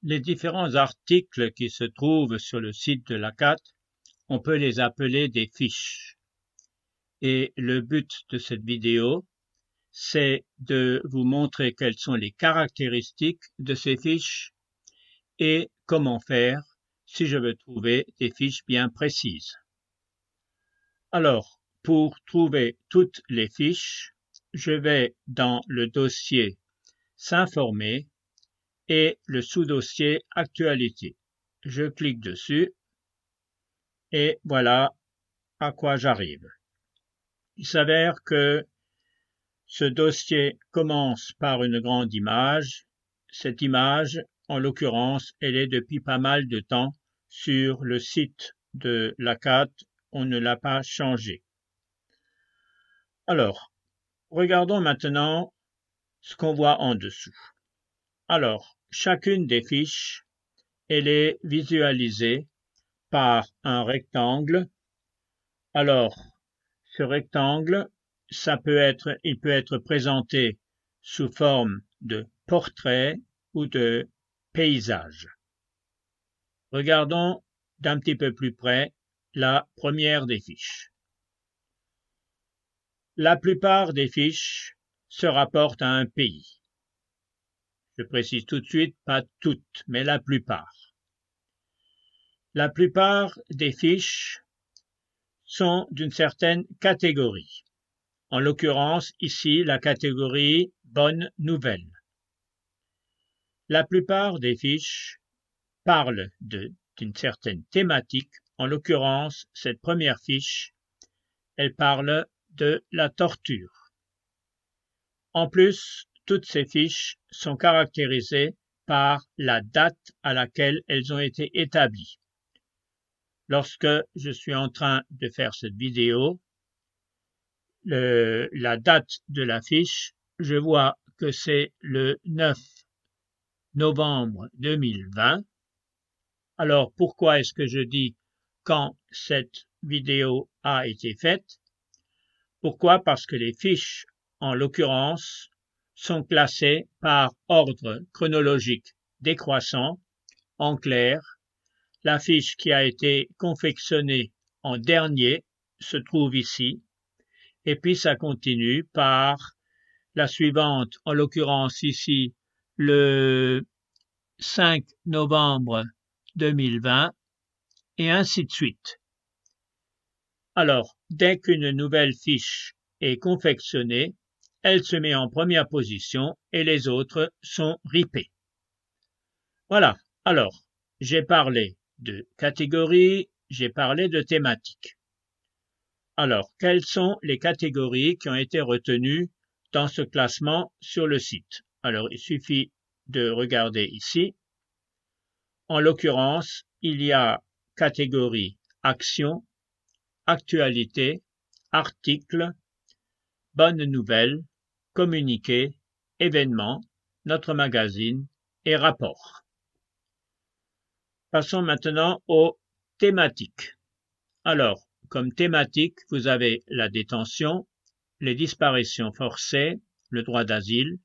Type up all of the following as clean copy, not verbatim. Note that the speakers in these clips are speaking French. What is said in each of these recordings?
Les différents articles qui se trouvent sur le site de l'ACAT, on peut les appeler des fiches. Et le but de cette vidéo, c'est de vous montrer quelles sont les caractéristiques de ces fiches et comment faire si je veux trouver des fiches bien précises. Alors, pour trouver toutes les fiches, je vais dans le dossier S'informer et le sous-dossier Actualité. Je clique dessus et voilà à quoi j'arrive. Il s'avère que ce dossier commence par une grande image. Cette image, en l'occurrence, elle est depuis pas mal de temps sur le site de l'ACAT. On ne l'a pas changée. Alors, regardons maintenant ce qu'on voit en dessous. Alors, chacune des fiches, elle est visualisée par un rectangle. Alors, ce rectangle, il peut être présenté sous forme de portrait ou de paysage. Regardons d'un petit peu plus près la première des fiches. La plupart des fiches se rapportent à un pays. Je précise tout de suite, pas toutes, mais la plupart. La plupart des fiches sont d'une certaine catégorie. En l'occurrence, ici, la catégorie Bonne nouvelle. La plupart des fiches parlent d'une certaine thématique. En l'occurrence, cette première fiche, elle parle de la torture. En plus, toutes ces fiches sont caractérisées par la date à laquelle elles ont été établies. Lorsque je suis en train de faire cette vidéo, la date de la fiche, je vois que c'est le 9 novembre 2020. Alors, pourquoi est-ce que je dis quand cette vidéo a été faite? Pourquoi? Parce que les fiches, en l'occurrence, sont classées par ordre chronologique décroissant. En clair, la fiche qui a été confectionnée en dernier se trouve ici, et puis ça continue par la suivante, en l'occurrence ici, le 5 novembre 2020, et ainsi de suite. Alors, dès qu'une nouvelle fiche est confectionnée, elle se met en première position et les autres sont ripées. Voilà, alors, j'ai parlé de catégories, j'ai parlé de thématiques. Alors, quelles sont les catégories qui ont été retenues dans ce classement sur le site? Alors, il suffit de regarder ici. En l'occurrence, il y a catégorie action, actualité, articles, bonnes nouvelles, communiqués, événements, notre magazine et rapports. Passons maintenant aux thématiques. Alors, comme thématique, vous avez la détention, les disparitions forcées, le droit d'asile,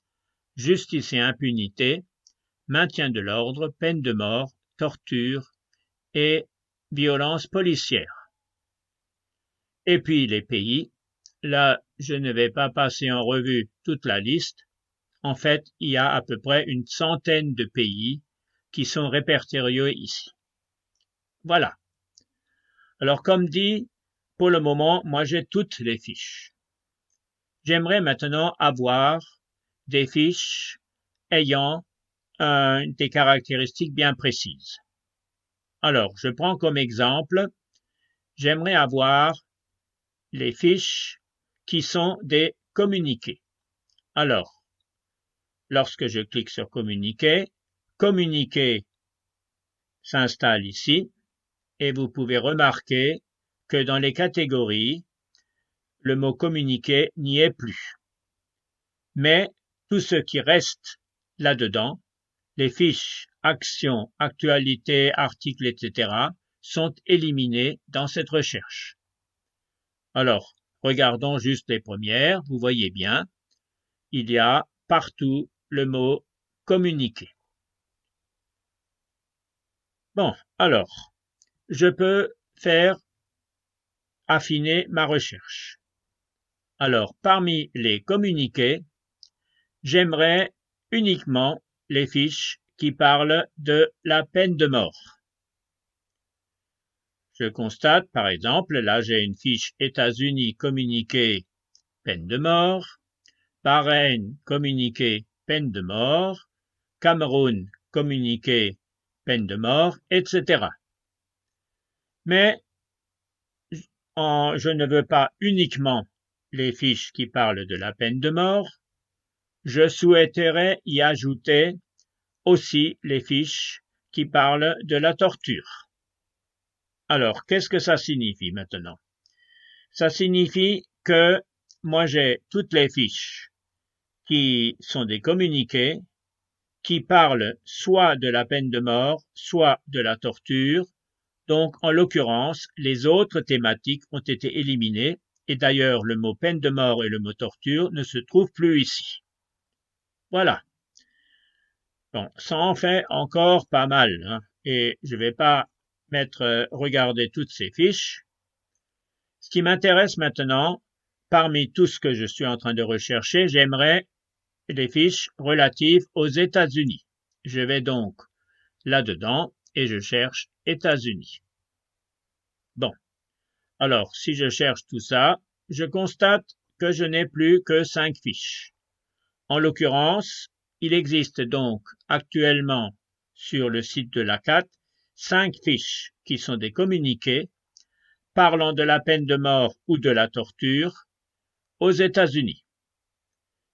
justice et impunité, maintien de l'ordre, peine de mort, torture et violence policière. Et puis les pays, là je ne vais pas passer en revue toute la liste. En fait, il y a à peu près une centaine de pays qui sont répertoriés ici. Voilà. Alors comme dit, pour le moment, moi j'ai toutes les fiches. J'aimerais maintenant avoir des fiches ayant des caractéristiques bien précises. Alors, je prends comme exemple, j'aimerais avoir les fiches qui sont des communiqués. Alors, lorsque je clique sur communiquer, communiquer s'installe ici et vous pouvez remarquer que dans les catégories, le mot communiquer n'y est plus. Mais tout ce qui reste là-dedans, les fiches, actions, actualités, articles, etc., sont éliminés dans cette recherche. Alors, regardons juste les premières. Vous voyez bien, il y a partout le mot communiquer. Bon, alors, je peux faire affiner ma recherche. Alors, parmi les communiqués, j'aimerais uniquement les fiches qui parlent de la peine de mort. Je constate, par exemple, là j'ai une fiche États-Unis communiqué peine de mort, Bahreïn communiqué peine de mort, Cameroun communiqué peine de mort, etc. Mais je ne veux pas uniquement les fiches qui parlent de la peine de mort, je souhaiterais y ajouter aussi les fiches qui parlent de la torture. Alors, qu'est-ce que ça signifie maintenant? Ça signifie que moi j'ai toutes les fiches qui sont des communiqués qui parlent soit de la peine de mort, soit de la torture. Donc, en l'occurrence, les autres thématiques ont été éliminées et d'ailleurs le mot peine de mort et le mot torture ne se trouvent plus ici. Voilà. Bon, ça en fait encore pas mal, hein, et je vais pas regarder toutes ces fiches. Ce qui m'intéresse maintenant, parmi tout ce que je suis en train de rechercher, j'aimerais les fiches relatives aux États-Unis. Je vais donc là-dedans et je cherche États-Unis. Bon, alors si je cherche tout ça, je constate que je n'ai plus que 5 fiches. En l'occurrence, il existe donc actuellement sur le site de l'ACAT 5 fiches qui sont des communiqués parlant de la peine de mort ou de la torture aux États-Unis.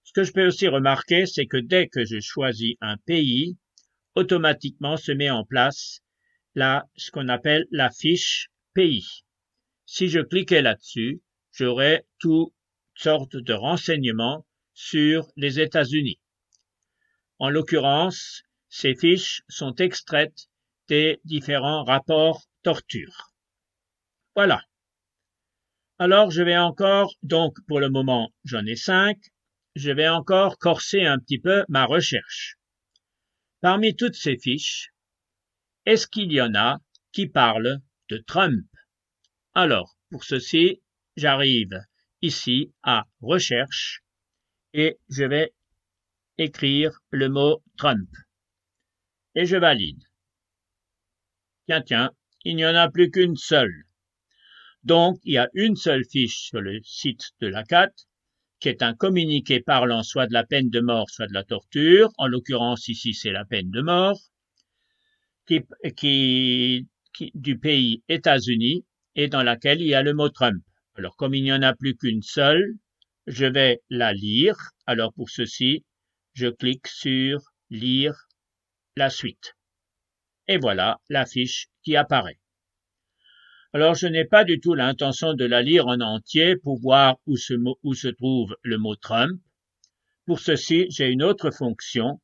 Ce que je peux aussi remarquer, c'est que dès que je choisis un pays, automatiquement se met en place ce qu'on appelle la fiche pays. Si je cliquais là-dessus, j'aurais toutes sortes de renseignements sur les États-Unis. En l'occurrence, ces fiches sont extraites des différents rapports torture. Voilà. Alors je vais encore, donc pour le moment j'en ai 5, je vais encore corser un petit peu ma recherche. Parmi toutes ces fiches, est-ce qu'il y en a qui parlent de Trump? Alors, pour ceci, j'arrive ici à Recherche et je vais écrire le mot Trump. Et je valide. Tiens, il n'y en a plus qu'une seule. Donc, il y a une seule fiche sur le site de l'ACAT, qui est un communiqué parlant soit de la peine de mort, soit de la torture. En l'occurrence, ici, c'est la peine de mort, du pays États-Unis, et dans laquelle il y a le mot Trump. Alors, comme il n'y en a plus qu'une seule, je vais la lire. Alors, pour ceci, je clique sur « Lire la suite ». Et voilà la fiche qui apparaît. Alors, je n'ai pas du tout l'intention de la lire en entier pour voir où se trouve le mot Trump. Pour ceci, j'ai une autre fonction.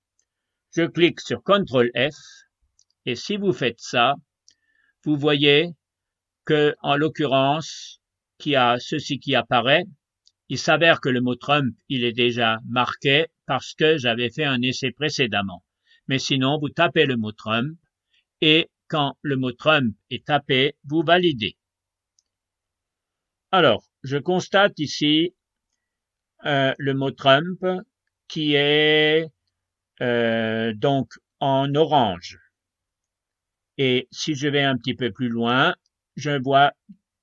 Je clique sur CTRL F et si vous faites ça, vous voyez que, en l'occurrence, qu'il y a ceci qui apparaît. Il s'avère que le mot Trump, il est déjà marqué parce que j'avais fait un essai précédemment. Mais sinon, vous tapez le mot Trump et quand le mot Trump est tapé, vous validez. Alors, je constate ici le mot Trump qui est donc en orange. Et si je vais un petit peu plus loin, je vois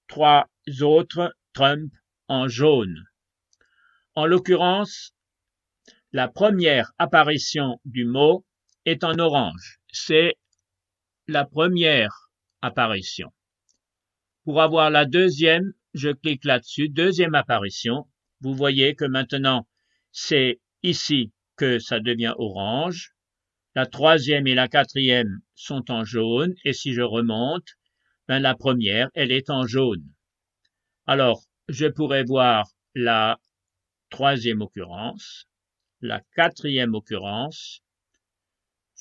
3 autres Trump en jaune. En l'occurrence, la première apparition du mot est en orange. C'est la première apparition. Pour avoir la deuxième, je clique là-dessus, deuxième apparition. Vous voyez que maintenant, c'est ici que ça devient orange. La troisième et la quatrième sont en jaune et si je remonte, la première, elle est en jaune. Alors, je pourrais voir la troisième occurrence, la quatrième occurrence.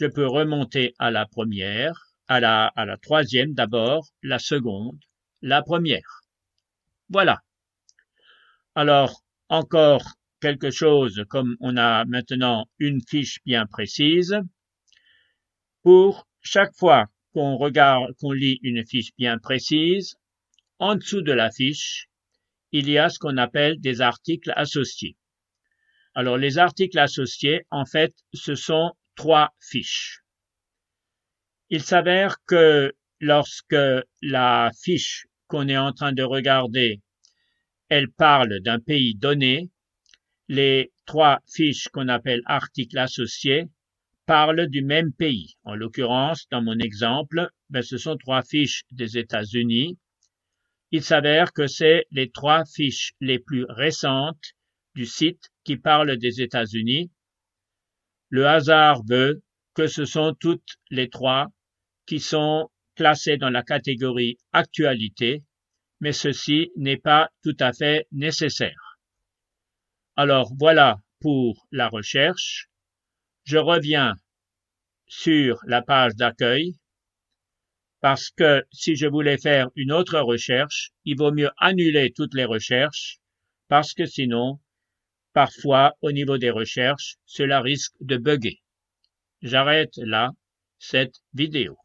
Je peux remonter à la première, à la troisième d'abord, la seconde, la première. Voilà. Alors, encore quelque chose, comme on a maintenant une fiche bien précise. Pour chaque fois qu'on lit une fiche bien précise, en dessous de la fiche, il y a ce qu'on appelle des articles associés. Alors, les articles associés, en fait, ce sont 3 fiches. Il s'avère que lorsque la fiche qu'on est en train de regarder, elle parle d'un pays donné, les 3 fiches qu'on appelle articles associés parlent du même pays. En l'occurrence, dans mon exemple, ce sont 3 fiches des États-Unis. Il s'avère que c'est les 3 fiches les plus récentes du site qui parlent des États-Unis. Le hasard veut que ce sont toutes les 3 qui sont classées dans la catégorie actualité, mais ceci n'est pas tout à fait nécessaire. Alors voilà pour la recherche. Je reviens sur la page d'accueil parce que si je voulais faire une autre recherche, il vaut mieux annuler toutes les recherches parce que sinon, parfois, au niveau des recherches, cela risque de bugger. J'arrête là cette vidéo.